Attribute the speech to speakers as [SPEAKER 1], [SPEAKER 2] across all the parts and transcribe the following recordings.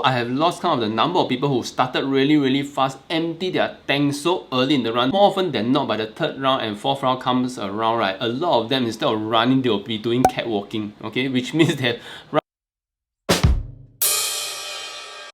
[SPEAKER 1] I have lost count of the number of people who started really fast, empty their tank so early in the run. More often than not, by the third round and fourth round comes around, right, a lot of them, instead of running, they will be doing catwalking, okay, which means that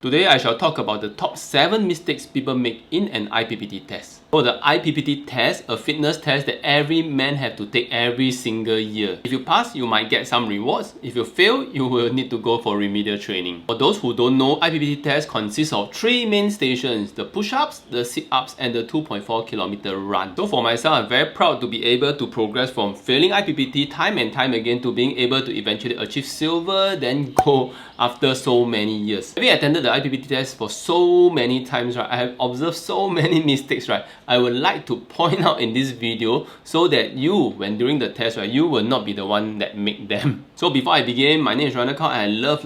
[SPEAKER 1] today I shall talk about the top 7 mistakes people make in an IPPT test. So the IPPT test, a fitness test that every man have to take every single year. If you pass, you might get some rewards. If you fail, you will need to go for remedial training. For those who don't know, IPPT test consists of 3 main stations: the push-ups, the sit-ups, and the 2.4 kilometer run. So for myself, I'm very proud to be able to progress from failing IPPT time and time again to being able to eventually achieve silver, then gold after so many years. Having attended the IPPT test for so many times, right, I have observed so many mistakes, right, I would like to point out in this video so that you, when during the test, right, you will not be the one that make them. So before I begin, my name is Runner Cow and I love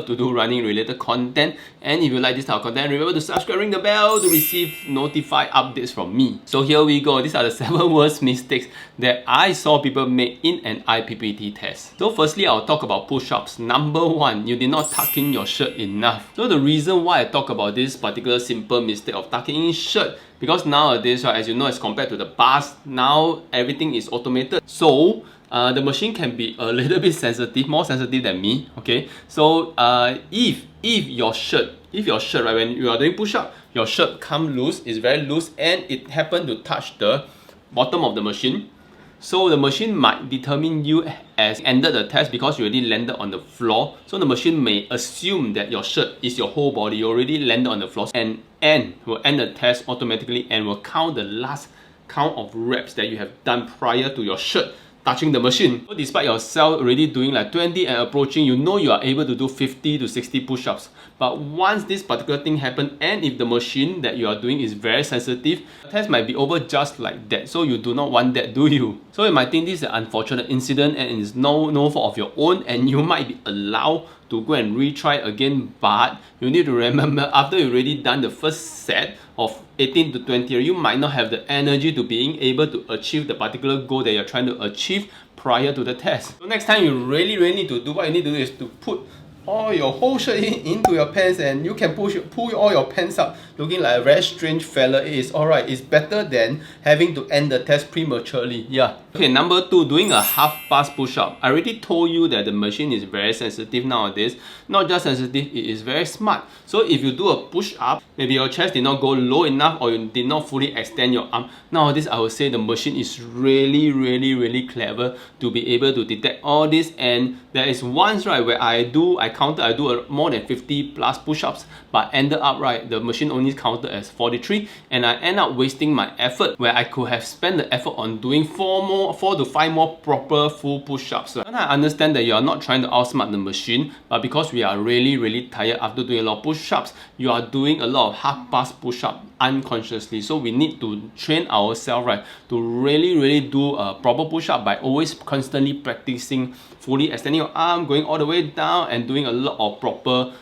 [SPEAKER 1] to do running related content. And if you like this type of content, remember to subscribe, ring the bell to receive notified updates from me. So here we go. These are the 7 worst mistakes that I saw people make in an IPPT test. So firstly, I'll talk about push-ups. Number 1, you did not tuck in your shirt enough. So the reason why I talk about this particular simple mistake of tucking in shirt, because nowadays, right, as you know, as compared to the past, now everything is automated. So the machine can be a little bit sensitive, more sensitive than me. Okay, so if your shirt, right, when you are doing push-up, your shirt come loose, is very loose, and it happened to touch the bottom of the machine, so the machine might determine you as ended the test because you already landed on the floor. So the machine may assume that your shirt is your whole body, you already landed on the floor, and will end the test automatically and will count the last count of reps that you have done prior to your shirt touching the machine. So despite yourself already doing like 20 and approaching, you know you are able to do 50 to 60 push-ups. But once this particular thing happens, and if the machine that you are doing is very sensitive, the test might be over just like that. So you do not want that, do you? So you might think this is an unfortunate incident and it is no fault of your own, and you might be allowed to go and retry again, but you need to remember, after you've already done the first set of 18 to 20, you might not have the energy to being able to achieve the particular goal that you're trying to achieve prior to the test. So next time you really need to do, what you need to do is to put all your whole shirt into your pants, and you can pull all your pants up looking like a very strange fella. It is alright. It's better than having to end the test prematurely. Yeah. Okay, number 2, doing a half-pass push-up. I already told you that the machine is very sensitive nowadays. Not just sensitive, it is very smart. So if you do a push-up, maybe your chest did not go low enough or you did not fully extend your arm. Nowadays, I would say the machine is really clever to be able to detect all this. And there is once, right, where I do more than 50 plus push-ups, but ended up, right, the machine only counted as 43, and I end up wasting my effort where I could have spent the effort on doing 4 to 5 more proper full push-ups. And I understand that you are not trying to outsmart the machine, but because we are really tired after doing a lot of push-ups, you are doing a lot of half-pass push-up unconsciously. So we need to train ourselves, right, to really do a proper push-up by always constantly practicing fully extending your arm, going all the way down, and doing a lot of proper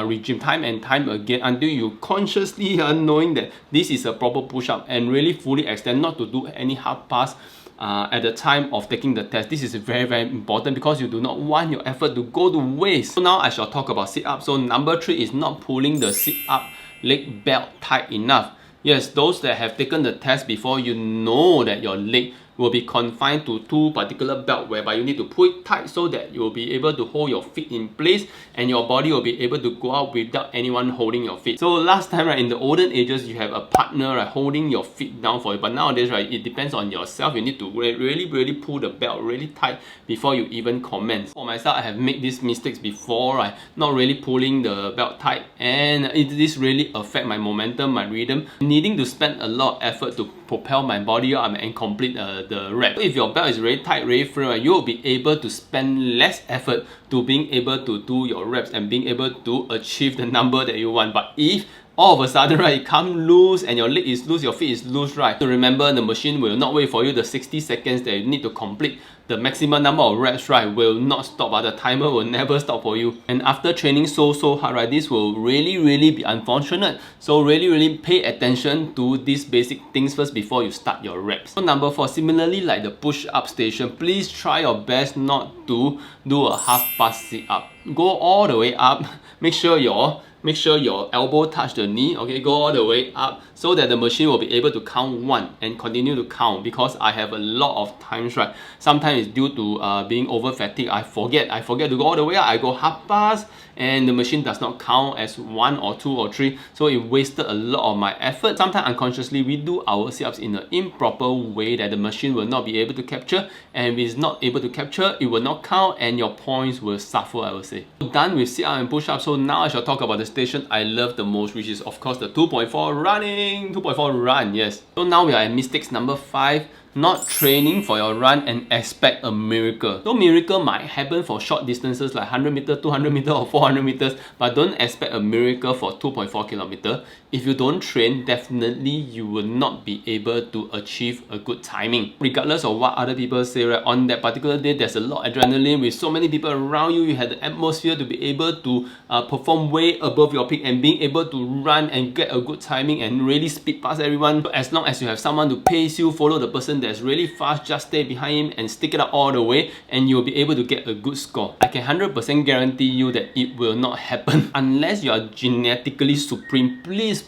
[SPEAKER 1] regime time and time again until you consciously knowing that this is a proper push-up and really fully extend, not to do any half pass at the time of taking the test. This is very important because you do not want your effort to go to waste. So now I shall talk about sit-up. So number 3 is not pulling the sit-up leg belt tight enough. Yes, those that have taken the test before, you know that your leg will be confined to 2 particular belt whereby you need to pull it tight so that you will be able to hold your feet in place and your body will be able to go out without anyone holding your feet. So last time, right, in the olden ages, you have a partner, right, holding your feet down for you, but nowadays, right, it depends on yourself. You need to really pull the belt really tight before you even commence. For myself, I have made these mistakes before, right, not really pulling the belt tight, and this really affect my momentum, my rhythm, needing to spend a lot of effort to propel my body up and complete the rep. If your belt is very tight, very firm, right, you will be able to spend less effort to being able to do your reps and being able to achieve the number that you want. But if all of a sudden, right, it come loose and your leg is loose, your feet is loose, right, so remember, the machine will not wait for you. The 60 seconds that you need to complete the maximum number of reps, right, will not stop, but the timer will never stop for you. And after training so hard, right, this will really be unfortunate. So really pay attention to these basic things first before you start your reps. So number 4, similarly like the push-up station, please try your best not to do a half-pass sit-up. go all the way up. Make sure your elbow touch the knee, okay, go all the way up so that the machine will be able to count 1 and continue to count, because I have a lot of times, right? Sometimes it's due to being over fatigued. I forget to go all the way up. I go half past and the machine does not count as 1 or 2 or 3, so it wasted a lot of my effort. Sometimes unconsciously we do our sit-ups in an improper way that the machine will not be able to capture, and if it's not able to capture, it will not count and your points will suffer, I would say. Done with sit-up and push-up, so now I shall talk about the station I love the most, which is of course the 2.4 running. 2.4 run, yes. So now we are at mistakes number 5. Not training for your run and expect a miracle. So miracle might happen for short distances like 100 meter, 200 meter or 400 meters, but don't expect a miracle for 2.4 kilometer. If you don't train, definitely you will not be able to achieve a good timing. Regardless of what other people say, right, on that particular day, there's a lot of adrenaline with so many people around you. You had the atmosphere to be able to perform way above your peak and being able to run and get a good timing and really speed past everyone. So as long as you have someone to pace you, follow the person that's really fast, just stay behind him and stick it out all the way, and you'll be able to get a good score. I can 100% guarantee you that it will not happen unless you are genetically supreme. Please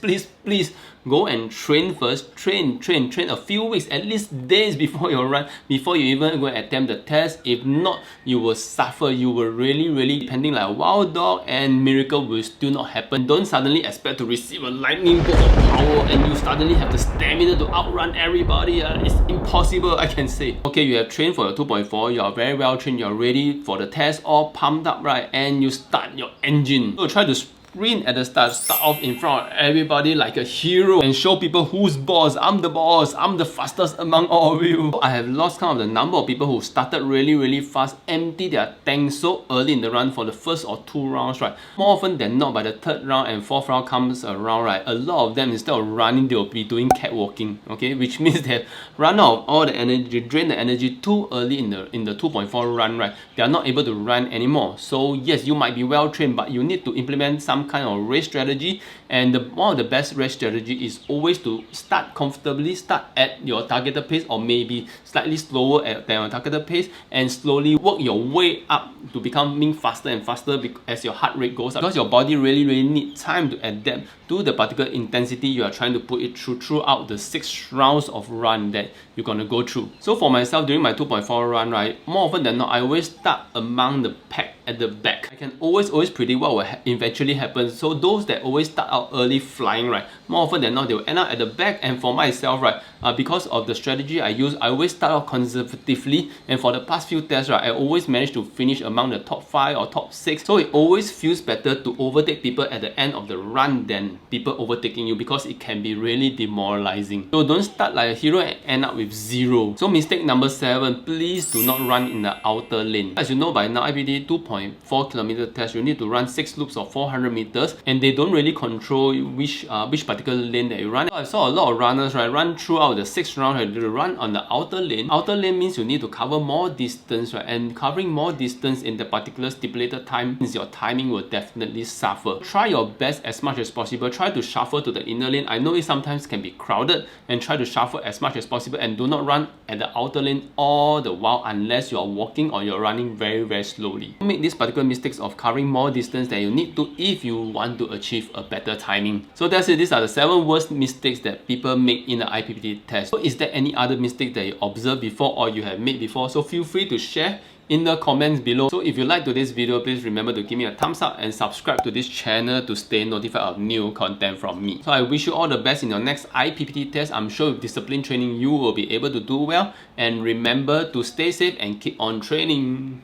[SPEAKER 1] go and train first. Train a few weeks, at least days before your run, before you even go and attempt the test. If not, you will suffer. You will really depending like a wild dog, and miracle will still not happen. Don't suddenly expect to receive a lightning bolt of power and you suddenly have the stamina to outrun everybody. It's impossible, I can say. Okay, you have trained for your 2.4, you are very well trained, you are ready for the test, all pumped up, right? And you start your engine. So try to sprint at the start off in front of everybody like a hero and show people who's boss. I'm the boss, I'm the fastest among all of you. I have lost count of the number of people who started really fast, empty their tank so early in the run for the first or 2 rounds, right? More often than not, by the 3rd round and 4th round comes around, right, a lot of them, instead of running, they will be doing catwalking, okay, which means they have run out of all the energy, drain the energy too early in the 2.4 run, right? They are not able to run anymore. So yes, you might be well trained, but you need to implement some kind of race strategy, and one of the best race strategy is always to start comfortably, start at your targeted pace or maybe slightly slower than your targeted pace, and slowly work your way up to becoming faster and faster as your heart rate goes up, because your body really need time to adapt to the particular intensity you are trying to put it throughout the 6 rounds of run that you're gonna go through. So for myself, during my 2.4 run, right, more often than not, I always start among the pack at the back. I can always predict what will eventually happen. So those that always start out early flying, right, more often than not, they will end up at the back. And for myself, right, because of the strategy I use, I always start out conservatively, and for the past few tests, right, I always manage to finish among the top 5 or top 6. So it always feels better to overtake people at the end of the run than people overtaking you, because it can be really demoralizing. So don't start like a hero and end up with 0. So mistake number 7, please do not run in the outer lane. As you know by now, IPPT 2.4 kilometer test, you need to run 6 loops of 400 meters, and they don't really control which particular lane that you run. So I saw a lot of runners, right, run throughout the 6th round, right, they run on the outer lane. Outer lane means you need to cover more distance, right, and covering more distance in the particular stipulated time means your timing will definitely suffer. Try your best as much as possible. Try to shuffle to the inner lane. I know it sometimes can be crowded, and try to shuffle as much as possible, and do not run at the outer lane all the while unless you are walking or you're running very slowly. Don't make these particular mistakes of covering more distance than you need to if you want to achieve a better timing. So that's it. These are the 7 worst mistakes that people make in the IPPT test. So is there any other mistake that you observed before or you have made before? So feel free to share in the comments below. So if you like today's video, please remember to give me a thumbs up and subscribe to this channel to stay notified of new content from me. So I wish you all the best in your next IPPT test. I'm sure with discipline training you will be able to do well, and remember to stay safe and keep on training.